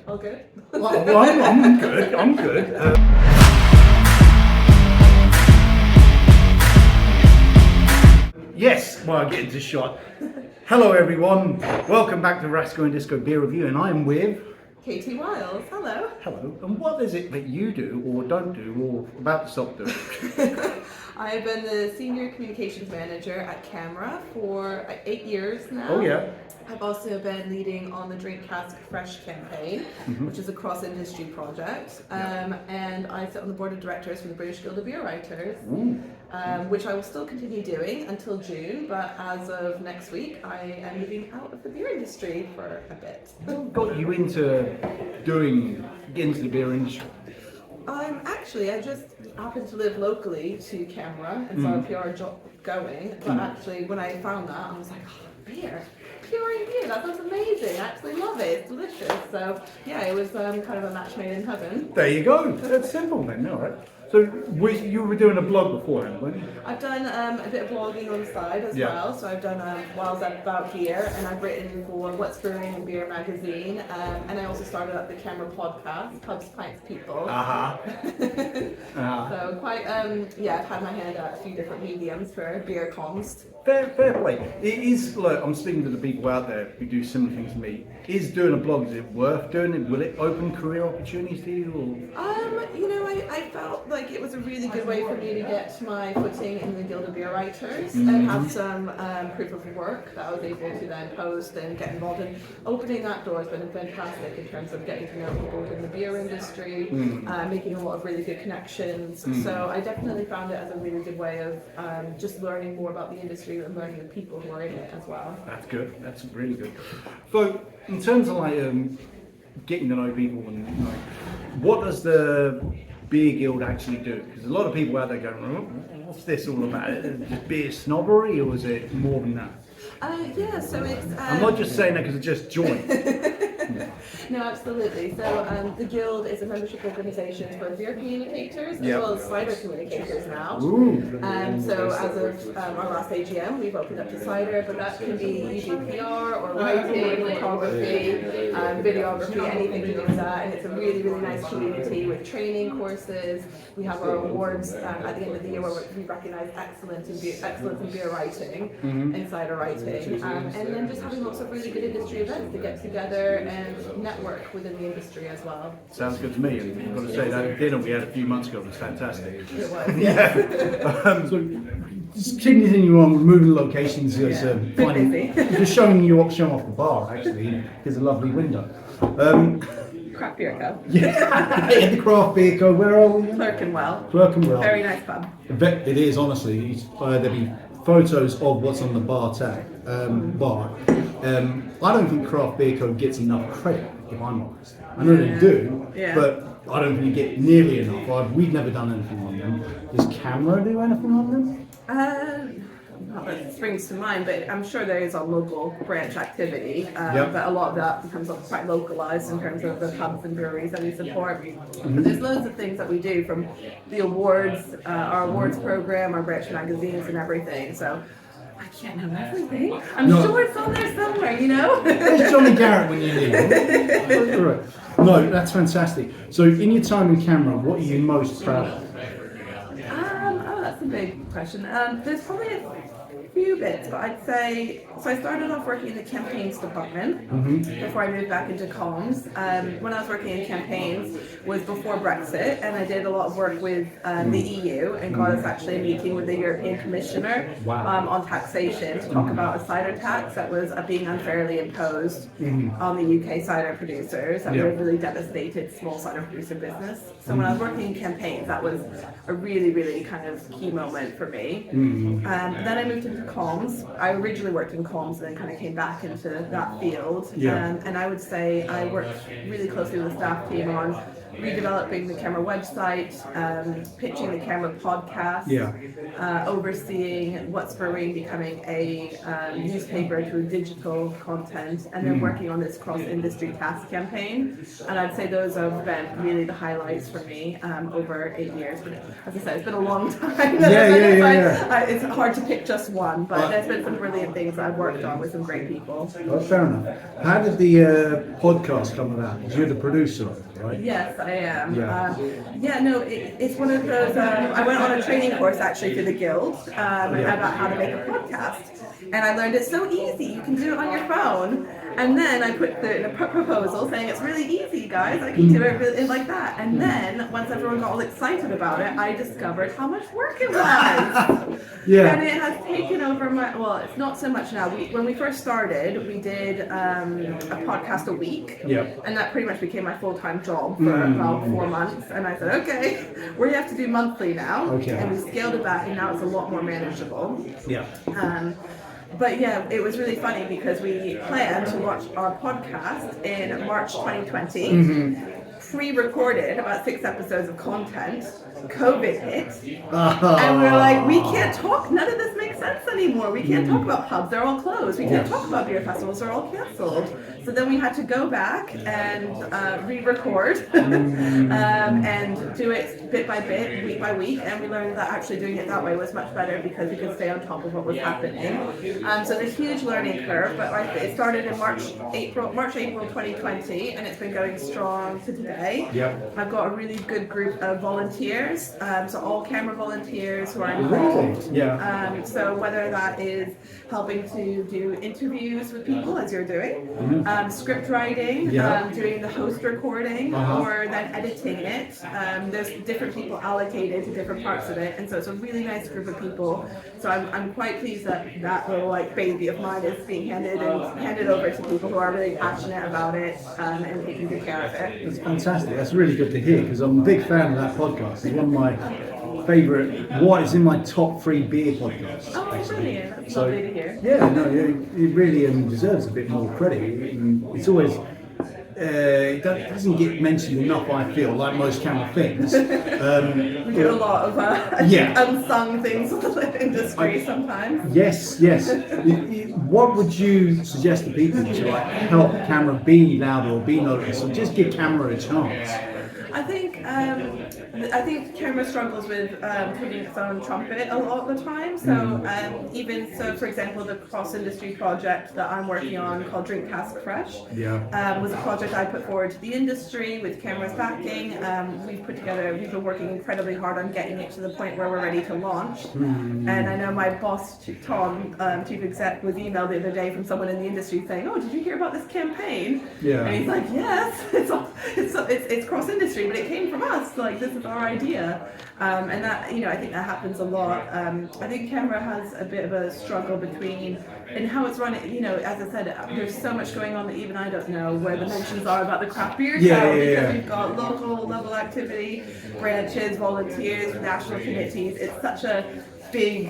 All good? Well, I'm good. I'm good. Yes, well, I'll get into shot. Hello, everyone. Welcome back to Rascal and Disco Beer Review, and I'm with Katie Wiles. Hello. Hello. And what is it that you do, or don't do, or about to stop doing? I have been the Senior Communications Manager at CAMRA for 8 years now. Oh yeah. I've also been leading on the Drink Cask Fresh campaign, which is a cross-industry project, and I sit on the board of directors for the British Guild of Beer Writers, which I will still continue doing until June, but as of next week I am moving out of the beer industry for a bit. What got you into get into the beer industry? Actually, I just happened to live locally to CAMRA and saw a PR job going, but actually when I found that I was like, oh, beer. Pure beer, that sounds amazing. I absolutely love it. It's delicious. So yeah, it was kind of a match made in heaven. There you go. That's simple then, all right. So you were doing a blog beforehand, weren't you? I've done a bit of blogging on the side as well. So I've done Wiles About Beer, and I've written for What's Brewing and Beer magazine, and I also started up the CAMRA podcast, Pubs, Pints, People. So quite I've had my hand at a few different mediums for beer comms. Fair play. It is. Look, I'm speaking to the people out there who do similar things to me. Is doing a blog, is it worth doing it? Will it open career opportunities to you? I felt like it was a really good way for me to get my footing in the Guild of Beer Writers and have some proof of work that I was able to then post and get involved in. Opening that door has been fantastic in terms of getting to know people in the beer industry, making a lot of really good connections. So I definitely found it as a really good way of just learning more about the industry and learning the people who are in it as well. That's good. That's really good. So in terms of like getting to know people and what does the beer guild actually do? Because a lot of people out there going, what's this all about? Is it just beer snobbery, or is it more than that? So it's... I'm not just saying that because I just joined. No, absolutely. So the Guild is a membership organisation for beer communicators as well as cider communicators now. So as of our last AGM, we've opened up to cider, but that can be usually PR or writing, photography, videography, anything to do with that. And it's a really, really nice community with training courses. We have our awards at the end of the year where we recognise excellence in beer writing and cider writing. And then just having lots of really good industry events to get together and network within the industry as well. Sounds good to me. And I've got to say that dinner we had a few months ago was fantastic. It was, So just continuing on, removing locations is just showing off the bar. Actually, there's a lovely window. Craft Beer Co. Yeah, the Craft Beer Co. Where are we? Clerkenwell. Very nice pub. It is, honestly. There'll be photos of what's on the bar. I don't think Craft Beer Co. gets enough credit, if I'm honest. I know they do, but I don't think you get nearly enough. We've never done anything on them. Does CAMRA do anything on them? Not that it springs to mind, but I'm sure there is a local branch activity, but a lot of that becomes quite localised in terms of the pubs and breweries that we support. But there's loads of things that we do, from the awards, our awards program, our branch magazines and everything. So I can't know everything. I'm sure it's on there somewhere, There's Johnny Garrett when you need him. No, that's fantastic. So in your time in CAMRA, what are you most proud of? That's a big question. There's probably a few bits, but I'd say, so I started off working in the campaigns department before I moved back into comms. When I was working in campaigns was before Brexit, and I did a lot of work with the EU and got us actually a meeting with the European Commissioner on taxation to talk about a cider tax that was being unfairly imposed on the UK cider producers that would have really devastated small cider producer business. So when I was working in campaigns, that was a really, really kind of key moment for me. Then I moved into comms. I originally worked in comms and then kind of came back into that field. And I would say I worked really closely with the staff team on redeveloping the CAMRA website, pitching the CAMRA podcast, overseeing What's Brewing becoming a newspaper through digital content, and then working on this cross-industry task campaign. And I'd say those have been really the highlights for me over 8 years. But as I said, it's been a long time. It's hard to pick just one, but there's been some brilliant things that I've worked on with some great people. Well, fair enough. How did the podcast come about? Because you're the producer of it, right? Yes, I am. It's one of those. I went on a training course actually through the Guild about how to make a podcast, and I learned it's so easy. You can do it on your phone. And then I put the proposal saying it's really easy, guys. I can do it really like that. And then once everyone got all excited about it, I discovered how much work it was. And it has taken over my. Well, it's not so much now. When we first started, we did a podcast a week, and that pretty much became my full-time job for about 4 months. And I said, okay, we have to do monthly now. And we scaled it back, and now it's a lot more manageable. But yeah, it was really funny because we planned to watch our podcast in March 2020, pre-recorded about 6 episodes of content. COVID hit, and we're like, we can't talk. None of this makes sense anymore. We can't talk about pubs; they're all closed. We can't talk about beer festivals; they're all canceled. So then we had to go back and re-record and do it bit by bit, week by week. And we learned that actually doing it that way was much better because we could stay on top of what was happening. So there's a huge learning curve, but it started in March, April 2020, and it's been going strong to today. I've got a really good group of volunteers. So all CAMRA volunteers who are involved. So whether that is helping to do interviews with people as you're doing, script writing, doing the host recording, or then editing it. There's different people allocated to different parts of it, and so it's a really nice group of people. So I'm quite pleased that that little baby of mine is being handed over to people who are really passionate about it and taking good care of it. That's fantastic. That's really good to hear because I'm a big fan of that podcast. It's one of my favourite. It's in my top 3 beer podcasts. Oh, brilliant! That's lovely to hear. It really deserves a bit more credit. It's always. It doesn't get mentioned enough, I feel, like most CAMRA things. We do a lot of unsung things in the industry sometimes. Yes. What would you suggest to people to help CAMRA be louder or be noticed, or just give CAMRA a chance? I think CAMRA struggles with putting its own trumpet a lot of the time. So for example, the cross-industry project that I'm working on called Drink Cask Fresh was a project I put forward to the industry with CAMRA's backing. We've been working incredibly hard on getting it to the point where we're ready to launch. And I know my boss, Tom, Chief Exec, was emailed the other day from someone in the industry saying, "Oh, did you hear about this campaign?" And he's like, "Yes, it's cross-industry, but it came from us. This is our idea." And that, I think that happens a lot. I think CAMRA has a bit of a struggle in how it's run. As I said, there's so much going on that even I don't know where the mentions are about the craft beer because we've got local level activity, branches, volunteers, national committees. It's such a big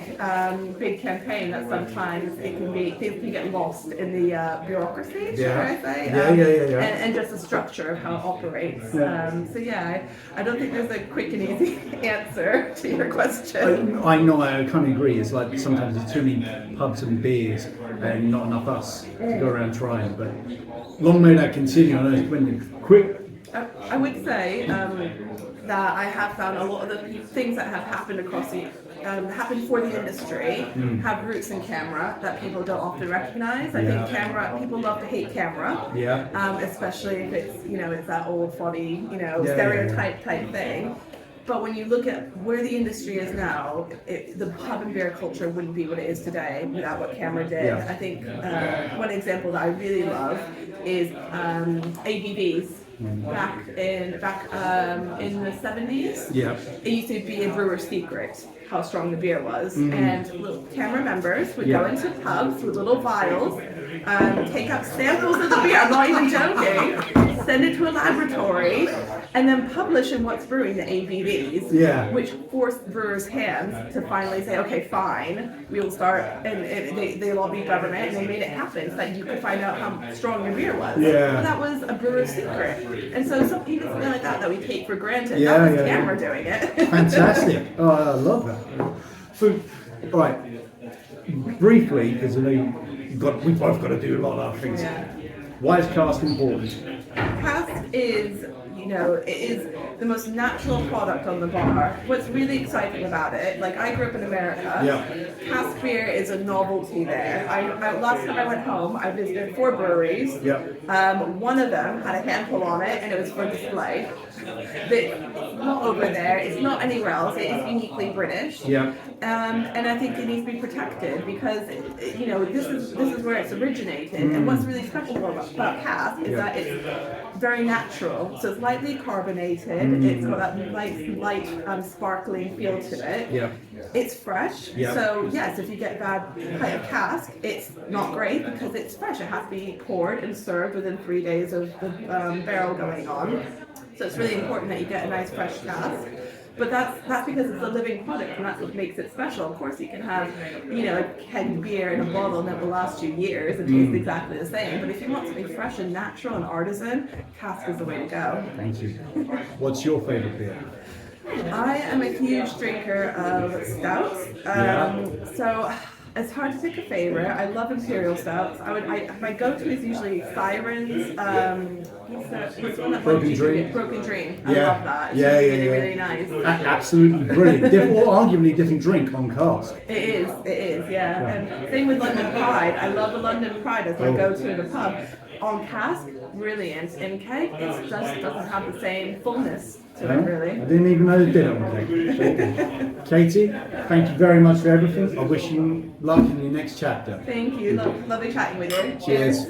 campaign that sometimes things can get lost in the bureaucracy, should I say? And just the structure of how it operates. I don't think there's a quick and easy answer to your question. I know, I kind of agree. It's like sometimes there's too many pubs and beers and not enough us to go around trying. But long may that continue. I know it's been quick. I would say that I have found a lot of the things that have happened happened for the industry have roots in CAMRA that people don't often recognize. I think people love to hate CAMRA, especially if it's that old funny, stereotype type thing. But when you look at where the industry is now, the pub and beer culture wouldn't be what it is today without what CAMRA did. I think one example that I really love is ABVs. Back in the 70s, it used to be a brewer's secret how strong the beer was, and CAMRA members would go into pubs with little vials, take out samples of the beer. I'm not even joking. Send it to a laboratory, and then publish in what's brewing the ABVs, Yeah. which forced brewers' hands to finally say, okay, fine, we'll start, and they lobbied government, and they made it happen so that you could find out how strong your beer was. Yeah. But that was a brewer's secret. And so even something like that we take for granted, Yeah, that was yeah, CAMRA doing it. Fantastic. Oh, I love that. So, all right, briefly, because I know we've both got to do a lot of other things. Yeah. Why is cask important? Cask is, it is the most natural product on the bar. What's really exciting about it, like I grew up in America, Yeah. cask beer is a novelty there. Last time I went home, I visited 4 breweries. Yeah. One of them had a handle on it, and it was for display. It's not over there. It's not anywhere else. It is uniquely British. Yeah. And I think it needs to be protected because this is where it's originated. And what's really special about cask is that it's very natural. So it's lightly carbonated. It's got that light sparkling feel to it. Yeah. It's fresh. Yeah. So yes, if you get bad pint of cask, it's not great because it's fresh. It has to be poured and served within 3 days of the barrel going on. So it's really important that you get a nice fresh cask. But that's because it's a living product, and that's what makes it special. Of course, you can have, a keg beer in a bottle that will last you years and taste exactly the same. But if you want something fresh and natural and artisan, cask is the way to go. Thank you. What's your favourite beer? I am a huge drinker of stouts. So it's hard to pick a favorite. I love imperial stouts. My go-to is usually Sirens. What's one that Broken Dream. Broken Dream. I Yeah. love that. It's Yeah, really, yeah. really nice. Absolutely brilliant. Or arguably different drink on cask. It is, yeah. And same with London Pride. I love the London Pride as my go-to in the pub. On cask, brilliant. In keg, it just doesn't have the same fullness to it, really. I didn't even know they did it on cake. Katie, thank you very much for everything. I wish you luck in your next chapter. Thank you. Lovely chatting with you. Cheers.